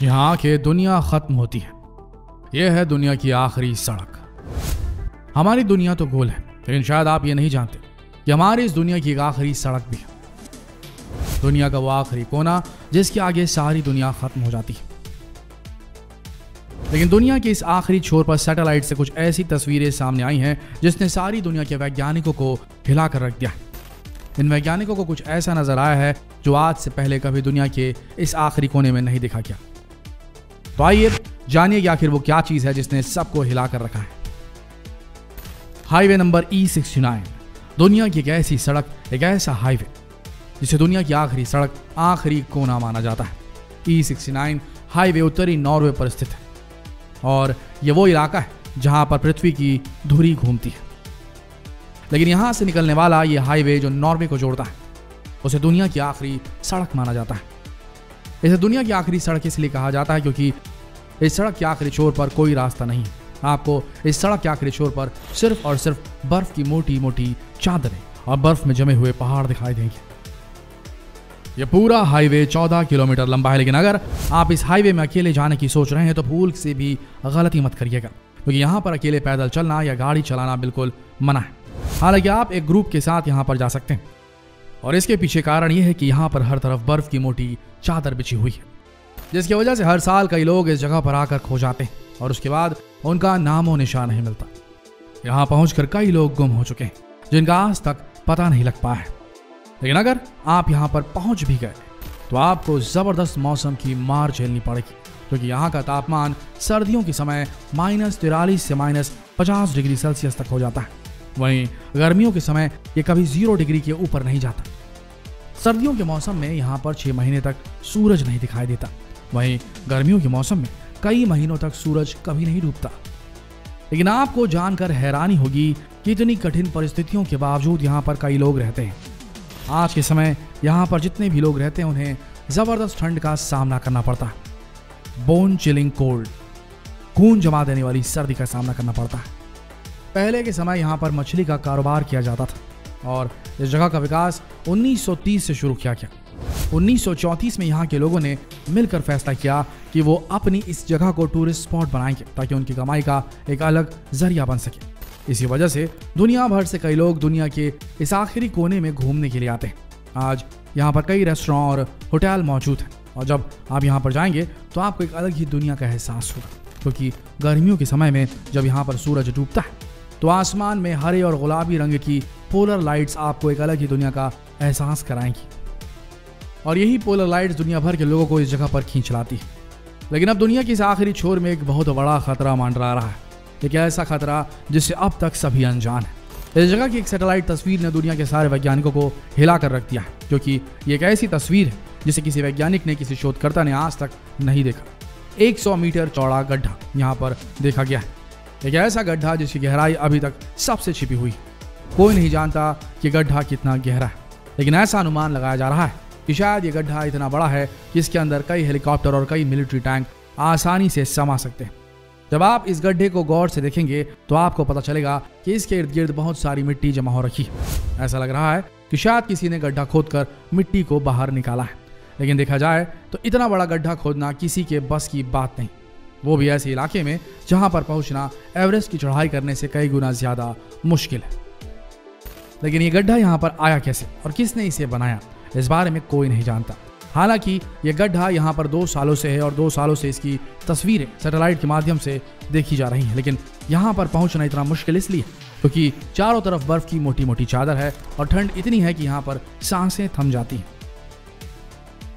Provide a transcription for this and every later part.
यहाँ के दुनिया खत्म होती है। यह है दुनिया की आखिरी सड़क। हमारी दुनिया तो गोल है, लेकिन शायद आप ये नहीं जानते कि हमारी इस दुनिया की एक आखिरी सड़क भी है। दुनिया का वो आखिरी कोना जिसके आगे सारी दुनिया खत्म हो जाती है। लेकिन दुनिया के इस आखिरी छोर पर सैटेलाइट से कुछ ऐसी तस्वीरें सामने आई हैं जिसने सारी दुनिया के वैज्ञानिकों को हिला कर रख दिया है। इन वैज्ञानिकों को कुछ ऐसा नजर आया है जो आज से पहले कभी दुनिया के इस आखिरी कोने में नहीं देखा गया। तो आइए जानिए कि आखिर वो क्या चीज है जिसने सबको हिला कर रखा है। हाईवे नंबर E69 दुनिया की एक ऐसी सड़क, एक ऐसा हाईवे जिसे दुनिया की आखिरी सड़क, आखिरी कोना माना जाता है। E69 हाईवे उत्तरी नॉर्वे पर स्थित है और यह वो इलाका है जहां पर पृथ्वी की धुरी घूमती है। लेकिन यहां से निकलने वाला यह हाईवे जो नॉर्वे को जोड़ता है, उसे दुनिया की आखिरी सड़क माना जाता है। इसे दुनिया की आखिरी सड़क इसलिए कहा जाता है क्योंकि इस सड़क के आखिरी छोर पर कोई रास्ता नहीं है। आपको इस सड़क के आखिरी छोर पर सिर्फ और सिर्फ बर्फ की मोटी मोटी चादरें और बर्फ में जमे हुए पहाड़ दिखाई देंगे। यह पूरा हाईवे 14 किलोमीटर लंबा है, लेकिन अगर आप इस हाईवे में अकेले जाने की सोच रहे हैं तो भूल से भी गलती मत करिएगा, क्योंकि यहाँ पर अकेले पैदल चलना या गाड़ी चलाना बिल्कुल मना है। हालांकि आप एक ग्रुप के साथ यहाँ पर जा सकते हैं और इसके पीछे कारण यह है कि यहाँ पर हर तरफ बर्फ की मोटी चादर बिछी हुई है, जिसकी वजह से हर साल कई लोग इस जगह पर आकर खो जाते हैं और उसके बाद उनका नामो निशान नहीं मिलता। यहाँ पहुंचकर कई लोग गुम हो चुके हैं जिनका आज तक पता नहीं लग पाया है। लेकिन अगर आप यहाँ पर पहुंच भी गए तो आपको जबरदस्त मौसम की मार झेलनी पड़ेगी, क्योंकि यहाँ का तापमान सर्दियों के समय -43 से -50 डिग्री सेल्सियस तक हो जाता है। वहीं गर्मियों के समय ये कभी 0 डिग्री के ऊपर नहीं जाता। सर्दियों के मौसम में यहाँ पर 6 महीने तक सूरज नहीं दिखाई देता। वहीं गर्मियों के मौसम में कई महीनों तक सूरज कभी नहीं डूबता। लेकिन आपको जानकर हैरानी होगी कि इतनी कठिन परिस्थितियों के बावजूद यहाँ पर कई लोग रहते हैं। आज के समय यहाँ पर जितने भी लोग रहते हैं उन्हें जबरदस्त ठंड का सामना करना पड़ता है। बोन चिलिंग कोल्ड, खून जमा देने वाली सर्दी का सामना करना पड़ता है। पहले के समय यहाँ पर मछली का कारोबार किया जाता था और इस जगह का विकास 1930 से शुरू किया गया। 1934 में यहाँ के लोगों ने मिलकर फैसला किया कि वो अपनी इस जगह को टूरिस्ट स्पॉट बनाएंगे ताकि उनकी कमाई का एक अलग जरिया बन सके। इसी वजह से दुनिया भर से कई लोग दुनिया के इस आखिरी कोने में घूमने के लिए आते हैं। आज यहाँ पर कई रेस्टोरेंट और होटल मौजूद हैं और जब आप यहाँ पर जाएंगे तो आपको एक अलग ही दुनिया का एहसास होगा, क्योंकि गर्मियों के समय में जब यहाँ पर सूरज डूबता है तो आसमान में हरे और गुलाबी रंग की पोलर लाइट्स आपको एक अलग ही दुनिया का एहसास कराएंगी और यही पोलर लाइट्स दुनिया भर के लोगों को इस जगह पर खींच लाती है। लेकिन अब दुनिया के इस आखिरी छोर में एक बहुत बड़ा खतरा मंडरा रहा है। एक ऐसा खतरा जिससे अब तक सभी अनजान है। इस जगह की एक सैटेलाइट तस्वीर ने दुनिया के सारे वैज्ञानिकों को हिला कर रख दिया है, क्योंकि ये एक ऐसी तस्वीर है जिसे किसी वैज्ञानिक ने, किसी शोधकर्ता ने आज तक नहीं देखा। 100 मीटर चौड़ा गड्ढा यहाँ पर देखा गया है। एक ऐसा गड्ढा जिसकी गहराई अभी तक सबसे छिपी हुई है। कोई नहीं जानता कि गड्ढा कितना गहरा है, लेकिन ऐसा अनुमान लगाया जा रहा है कि शायद ये गड्ढा इतना बड़ा है कि इसके अंदर कई हेलीकॉप्टर और कई मिलिट्री टैंक आसानी से समा सकते हैं। जब आप इस गड्ढे को गौर से देखेंगे तो आपको पता चलेगा कि इसके इर्द गिर्द बहुत सारी मिट्टी जमा हो रखी है। ऐसा लग रहा है कि शायद किसी ने गड्ढा खोदकर मिट्टी को बाहर निकाला है। लेकिन देखा जाए तो इतना बड़ा गड्ढा खोदना किसी के बस की बात नहीं, वो भी ऐसे इलाके में जहां पर पहुंचना एवरेस्ट की चढ़ाई करने से कई गुना ज्यादा मुश्किल है। लेकिन ये गड्ढा यहाँ पर आया कैसे और किसने इसे बनाया, इस बारे में कोई नहीं जानता। हालांकि यह गड्ढा यहाँ पर 2 सालों से है और 2 सालों से इसकी तस्वीरें सैटेलाइट के माध्यम से देखी जा रही हैं। लेकिन यहाँ पर पहुंचना इतना मुश्किल इसलिए क्योंकि चारों तरफ बर्फ की मोटी मोटी चादर है और ठंड इतनी है कि यहाँ पर सांसें थम जाती हैं।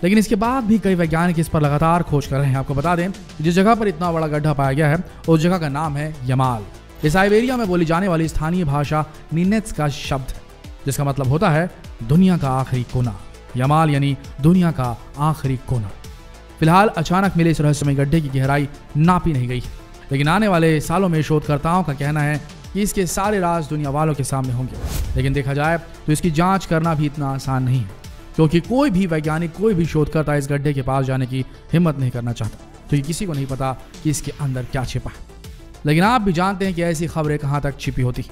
लेकिन इसके बाद भी कई वैज्ञानिक इस पर लगातार खोज कर रहे हैं। आपको बता दें, जिस जगह पर इतना बड़ा गड्ढा पाया गया है उस जगह का नाम है यमाल। इस साइबेरिया में बोली जाने वाली स्थानीय भाषा निनेत्स का शब्द है, जिसका मतलब होता है दुनिया का आखिरी कोना। यमाल यानी दुनिया का आखिरी कोना। फिलहाल अचानक मिले इस रहस्यमय गड्ढे की गहराई नापी नहीं गई, लेकिन आने वाले सालों में शोधकर्ताओं का कहना है कि इसके सारे राज दुनिया वालों के सामने होंगे। लेकिन देखा जाए तो इसकी जांच करना भी इतना आसान नहीं है, क्योंकि कोई भी वैज्ञानिक, कोई भी शोधकर्ता इस गड्ढे के पास जाने की हिम्मत नहीं करना चाहता, क्योंकि किसी को नहीं पता कि इसके अंदर क्या छिपा है। लेकिन आप भी जानते हैं कि ऐसी खबरें कहाँ तक छिपी होती।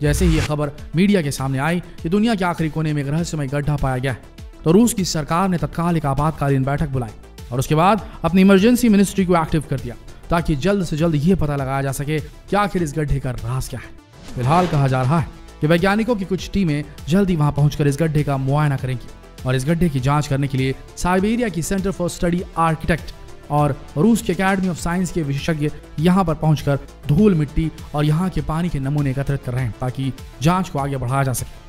जैसे ही ये खबर मीडिया के सामने आई कि दुनिया के आखिरी कोने में एक रहस्यमय गड्ढा पाया गया है, तो रूस की सरकार ने तत्काल एक आपातकालीन बैठक बुलाई और उसके बाद अपनी इमरजेंसी मिनिस्ट्री को एक्टिव कर दिया ताकि जल्द से जल्द ये पता लगाया जा सके कि आखिर इस गड्ढे का राज क्या है। फिलहाल कहा जा रहा है कि वैज्ञानिकों की कुछ टीमें जल्दी वहां पहुंचकर इस गड्ढे का मुआयना करेंगी और इस गड्ढे की जांच करने के लिए साइबेरिया की सेंटर फॉर स्टडी आर्किटेक्ट और रूस की एकेडमी ऑफ साइंस के विशेषज्ञ यहां पर पहुंचकर धूल मिट्टी और यहां के पानी के नमूने एकत्रित कर रहे हैं ताकि जांच को आगे बढ़ाया जा सके।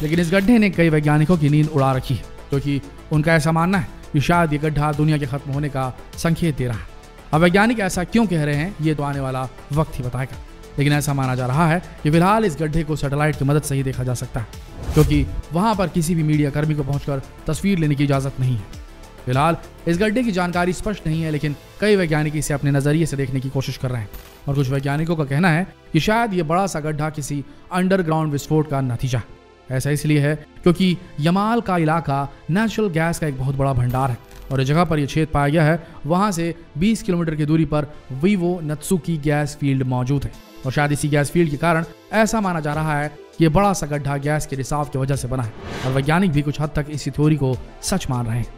लेकिन इस गड्ढे ने कई वैज्ञानिकों की नींद उड़ा रखी है, क्योंकि उनका ऐसा मानना है कि शायद ये गड्ढा दुनिया के खत्म होने का संकेत दे रहा है। अब वैज्ञानिक ऐसा क्यों कह रहे हैं ये तो आने वाला वक्त ही बताएगा, लेकिन ऐसा माना जा रहा है कि फिलहाल इस गड्ढे को सैटेलाइट की मदद से ही देखा जा सकता है, क्योंकि वहां पर किसी भी मीडिया कर्मी को पहुंचकर तस्वीर लेने की इजाजत नहीं है। फिलहाल इस गड्ढे की जानकारी स्पष्ट नहीं है, लेकिन कई वैज्ञानिक इसे अपने नजरिए से देखने की कोशिश कर रहे हैं और कुछ वैज्ञानिकों का कहना है कि शायद ये बड़ा सा गड्ढा किसी अंडरग्राउंड विस्फोट का नतीजा है। ऐसा इसलिए है क्योंकि यमाल का इलाका नेचुरल गैस का एक बहुत बड़ा भंडार है और जगह पर यह छेद पाया गया है वहां से 20 किलोमीटर की दूरी पर वीवो नत्सुकी गैस फील्ड मौजूद है और शायद इसी गैस फील्ड के कारण ऐसा माना जा रहा है कि ये बड़ा सा गड्ढा गैस के रिसाव की वजह से बना है और वैज्ञानिक भी कुछ हद तक इसी थ्योरी को सच मान रहे हैं।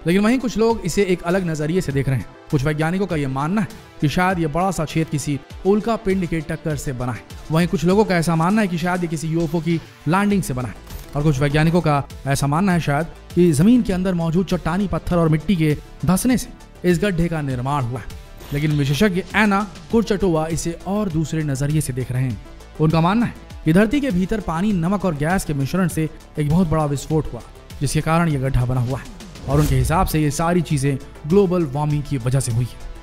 लेकिन वहीं कुछ लोग इसे एक अलग नजरिए से देख रहे हैं। कुछ वैज्ञानिकों का यह मानना है कि शायद ये बड़ा सा छेद किसी उल्का पिंड के टक्कर से बना है। वहीं कुछ लोगों का ऐसा मानना है कि शायद ये किसी यूएफओ की लैंडिंग से बना है और कुछ वैज्ञानिकों का ऐसा मानना है शायद कि जमीन के अंदर मौजूद चट्टानी पत्थर और मिट्टी के धंसने से इस गड्ढे का निर्माण हुआ है। लेकिन विशेषज्ञ एना कुरचटोवा इसे और दूसरे नजरिए से देख रहे हैं। उनका मानना है कि धरती के भीतर पानी, नमक और गैस के मिश्रण से एक बहुत बड़ा विस्फोट हुआ जिसके कारण यह गड्ढा बना हुआ है और उनके हिसाब से ये सारी चीजें ग्लोबल वार्मिंग की वजह से हुई है।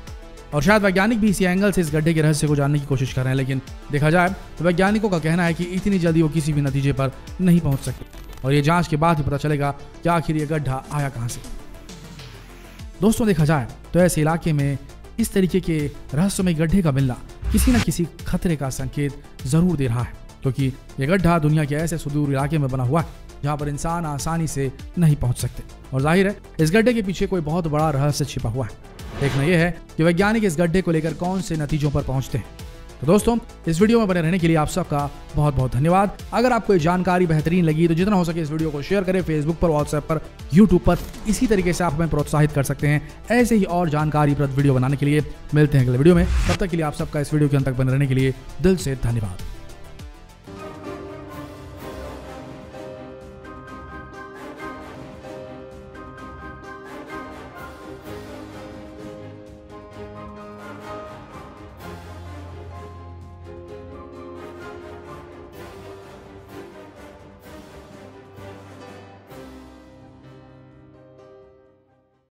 और शायद वैज्ञानिक भी इसी एंगल से इस गड्ढे के रहस्य को जानने की कोशिश कर रहे हैं, लेकिन देखा जाए तो वैज्ञानिकों का कहना है कि इतनी जल्दी वो किसी भी नतीजे पर नहीं पहुंच सकते और ये जांच के बाद ही पता चलेगा कि आखिर ये गड्ढा आया कहां से। दोस्तों, देखा जाए तो ऐसे इलाके में इस तरीके के रहस्यमय गड्ढे का मिलना किसी न किसी खतरे का संकेत जरूर दे रहा है, क्योंकि ये गड्ढा दुनिया के ऐसे सुदूर इलाके में बना हुआ है जहां पर इंसान आसानी से नहीं पहुंच सकते और जाहिर है इस गड्ढे के पीछे कोई बहुत बड़ा रहस्य छिपा हुआ है। देखना यह है कि वैज्ञानिक इस गड्ढे को लेकर कौन से नतीजों पर पहुंचते हैं। तो दोस्तों, इस वीडियो में बने रहने के लिए आप सबका बहुत बहुत धन्यवाद। अगर आपको ये जानकारी बेहतरीन लगी तो जितना हो सके इस वीडियो को शेयर करें, फेसबुक पर, व्हाट्सएप पर, यूट्यूब पर। इसी तरीके से आप हमें प्रोत्साहित कर सकते हैं ऐसे ही और जानकारीप्रद वीडियो बनाने के लिए। मिलते हैं अगले वीडियो में, तब तक के लिए आप सबका इस वीडियो के अंत तक बने रहने के लिए दिल से धन्यवाद।